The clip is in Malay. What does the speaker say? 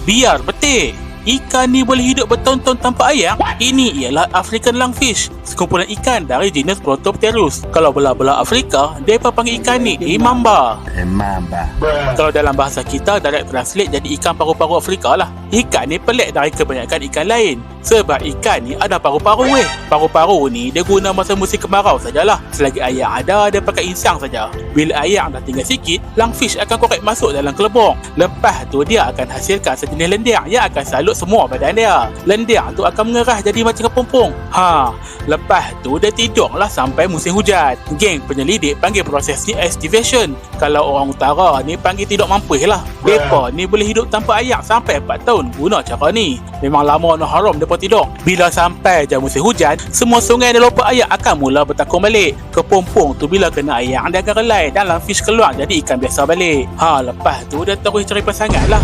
Biar betik. Ikan ni boleh hidup bertahun-tahun tanpa air? Ini ialah African lungfish, sekumpulan ikan dari genus Protopterus. Kalau belah-belah Afrika, mereka panggil ikan ni mamba. Kalau dalam bahasa kita, direct translate jadi ikan paru-paru Afrika lah. Ikan ni pelik dari kebanyakan ikan lain, sebab ikan ni ada paru-paru Paru-paru ni dia guna masa musim kemarau sajalah. Selagi air ada, dia pakai insang saja. Bila air dah tinggal sikit, lungfish akan korek masuk dalam kelebong. Lepas tu dia akan hasilkan sejenis lendir yang akan salut semua badan dia. Lendir tu akan mengerah jadi macam kepompong. Lepas tu dia tidurlah sampai musim hujan. Geng penyelidik panggil proses ni estivation. Kalau orang utara ni panggil tidur mampus lah. Mereka ni boleh hidup tanpa air sampai 4 tahun guna cara ni. Memang lama nak haram mereka tidur. Bila sampai je musim hujan, semua sungai dan lopak air akan mula bertakung balik. Kepompong tu bila kena air dia akan relai dan lungfish keluar jadi ikan biasa balik. Lepas tu dia terus cari pasangan lah.